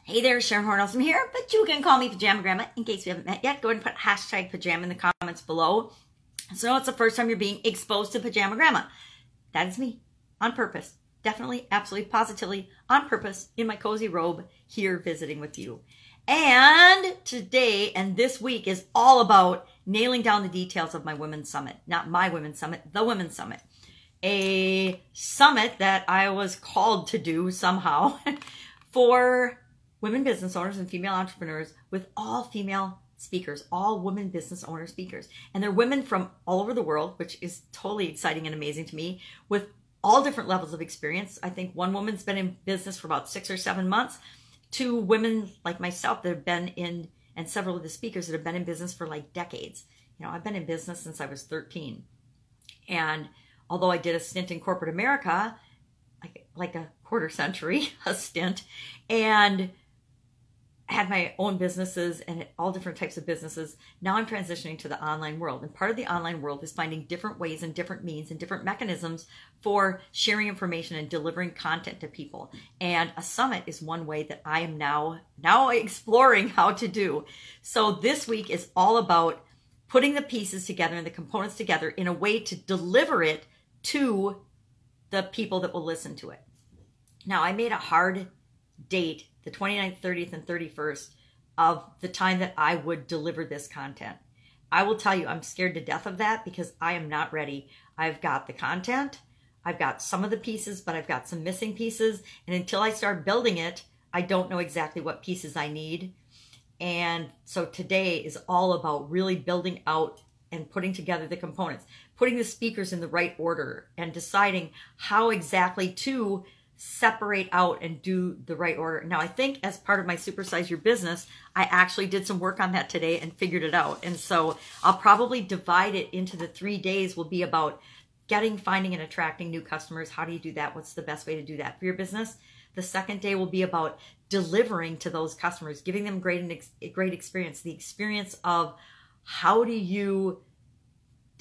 Hey there, Sharon Horne-Ellstrom here, but you can call me Pajama Grandma in case we haven't met yet. Go ahead and put hashtag pajama in the comments below. So it's the first time you're being exposed to Pajama Grandma. That is me, on purpose. Definitely, absolutely, positively, on purpose, in my cozy robe, here visiting with you. And today and this week is all about nailing down the details of my Women's Summit. Not my Women's Summit, the Women's Summit. A summit that I was called to do somehow for women business owners and female entrepreneurs with all female speakers, all women business owner speakers. And they're women from all over the world, which is totally exciting and amazing to me, with all different levels of experience. I think one woman's been in business for about 6 or 7 months. 2 women like myself that have been in, and several of the speakers that have been in business for like decades. You know, I've been in business since I was 13. And although I did a stint in corporate America, like a quarter century, a stint, and had my own businesses and all different types of businesses. Now I'm transitioning to the online world. And part of the online world is finding different ways and different means and different mechanisms for sharing information and delivering content to people. And a summit is one way that I am now exploring how to do. So this week is all about putting the pieces together and the components together in a way to deliver it to the people that will listen to it. Now, I made a hard date, the 29th, 30th, and 31st of the time that I would deliver this content. I will tell you, I'm scared to death of that because I am not ready. I've got the content, I've got some of the pieces, but I've got some missing pieces. And until I start building it, I don't know exactly what pieces I need. And so today is all about really building out and putting together the components, putting the speakers in the right order, and deciding how exactly to separate out and do the right order. Now, I think as part of my Supersize Your Business, I actually did some work on that today and figured it out. And so I'll probably divide it into the 3 days will be about getting, finding, and attracting new customers. How do you do that? What's the best way to do that for your business? The second day will be about delivering to those customers, giving them great experience, the experience of how do you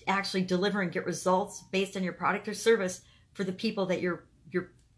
actually deliver and get results based on your product or service for the people that you're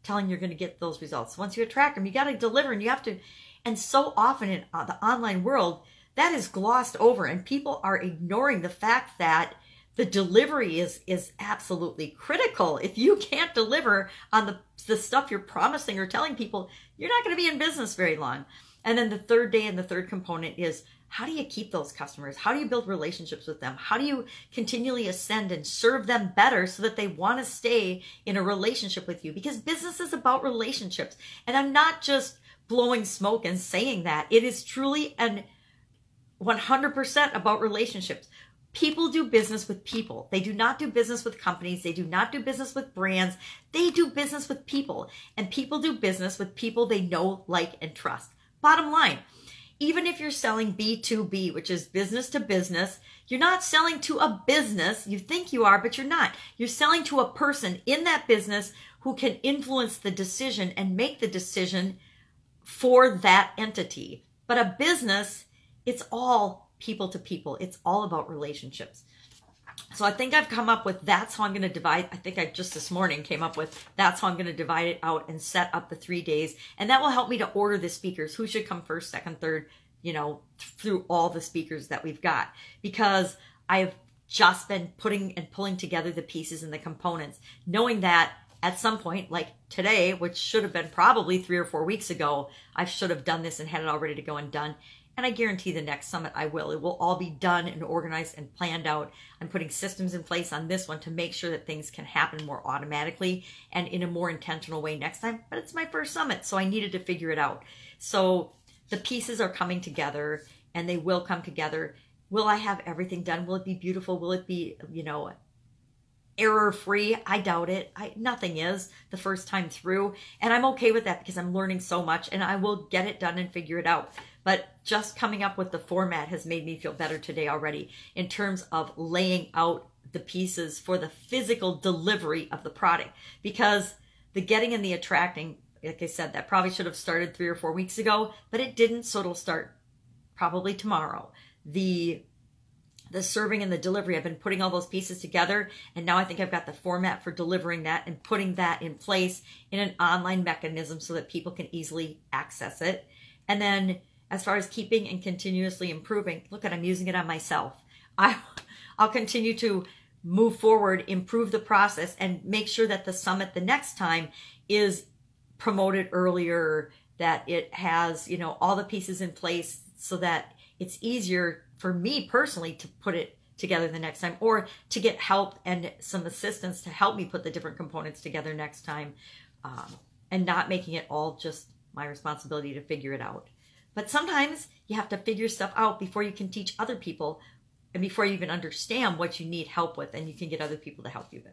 telling you're going to get those results. Once you attract them, you got to deliver, and you have to. And so often in the online world, that is glossed over, and people are ignoring the fact that the delivery is absolutely critical. If you can't deliver on the stuff you're promising or telling people, you're not going to be in business very long. And then the third day and the third component is, how do you keep those customers? How do you build relationships with them? How do you continually ascend and serve them better so that they want to stay in a relationship with you? Because business is about relationships. And I'm not just blowing smoke and saying that. It is truly and 100% about relationships. People do business with people. They do not do business with companies. They do not do business with brands. They do business with people. And people do business with people they know, like, and trust. Bottom line. Even if you're selling B2B, which is business to business, you're not selling to a business. You think you are, but you're not. You're selling to a person in that business who can influence the decision and make the decision for that entity. But a business, it's all people to people. It's all about relationships. So I think I've come up with, that's how I'm going to divide. I think I just this morning came up with, that's how I'm going to divide it out and set up the 3 days. And that will help me to order the speakers. Who should come first, second, third, you know, through all the speakers that we've got. Because I've just been putting and pulling together the pieces and the components, knowing that at some point, like today, which should have been probably 3 or 4 weeks ago, I should have done this and had it all ready to go and done. And I guarantee the next summit I will. It will all be done and organized and planned out. I'm putting systems in place on this one to make sure that things can happen more automatically and in a more intentional way next time. But it's my first summit, so I needed to figure it out. So the pieces are coming together, and they will come together. Will I have everything done? Will it be beautiful? Will it be, you know, error-free? I doubt it. Nothing is the first time through. And I'm okay with that because I'm learning so much, and I will get it done and figure it out. But just coming up with the format has made me feel better today already in terms of laying out the pieces for the physical delivery of the product. Because the getting and the attracting, like I said, that probably should have started 3 or 4 weeks ago, but it didn't, so it'll start probably tomorrow. The serving and the delivery, I've been putting all those pieces together, and now I think I've got the format for delivering that and putting that in place in an online mechanism so that people can easily access it. And then as far as keeping and continuously improving, look at, I'm using it on myself. I'll continue to move forward, improve the process, and make sure that the summit the next time is promoted earlier, that it has, you know, all the pieces in place so that it's easier for me personally to put it together the next time, or to get help and some assistance to help me put the different components together next time, and not making it all just my responsibility to figure it out. But sometimes you have to figure stuff out before you can teach other people, and before you even understand what you need help with, and you can get other people to help you with.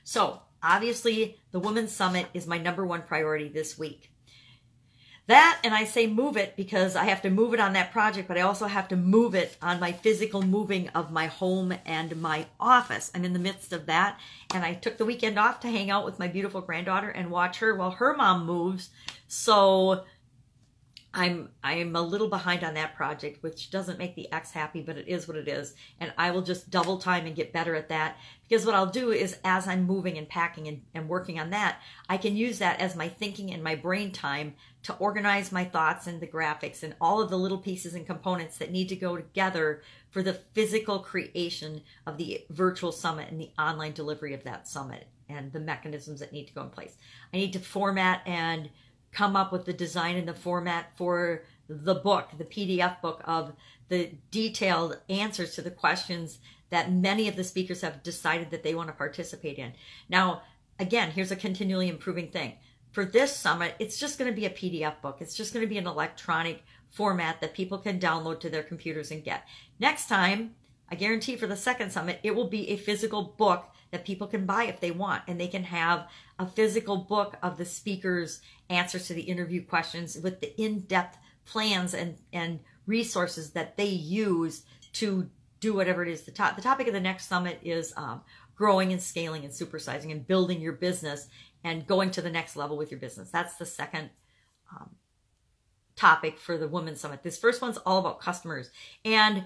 So obviously the Women's Summit is my #1 priority this week. That, and I say move it because I have to move it on that project, but I also have to move it on my physical moving of my home and my office. I'm in the midst of that, and I took the weekend off to hang out with my beautiful granddaughter and watch her while her mom moves. So I'm a little behind on that project, which doesn't make the ex happy, but it is what it is. And I will just double time and get better at that, because what I'll do is, as I'm moving and packing and working on that, I can use that as my thinking and my brain time to organize my thoughts and the graphics and all of the little pieces and components that need to go together for the physical creation of the virtual summit and the online delivery of that summit, and the mechanisms that need to go in place. I need to format and come up with the design and the format for the book, the PDF book of the detailed answers to the questions that many of the speakers have decided that they want to participate in. Now, again, here's a continually improving thing. For this summit, it's just going to be a PDF book. It's just going to be an electronic format that people can download to their computers and get. Next time, I guarantee for the second summit, it will be a physical book that people can buy if they want, and they can have a physical book of the speakers' answers to the interview questions with the in-depth plans and resources that they use to do whatever it is. The topic of the next summit is growing and scaling and supersizing and building your business and going to the next level with your business. That's the second topic for the Women's Summit. This first one's all about customers, and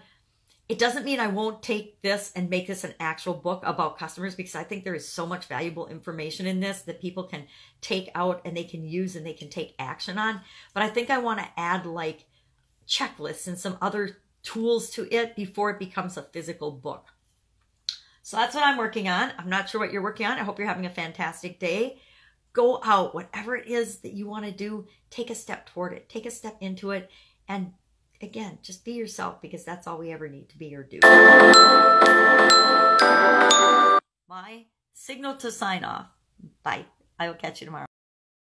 it doesn't mean I won't take this and make this an actual book about customers, because I think there is so much valuable information in this that people can take out and they can use and they can take action on. But I think I want to add like checklists and some other tools to it before it becomes a physical book. So that's what I'm working on. I'm not sure what you're working on. I hope you're having a fantastic day. Go out, whatever it is that you want to do, take a step toward it, take a step into it, and again, just be yourself, because that's all we ever need to be or do. My signal to sign off. Bye. I will catch you tomorrow.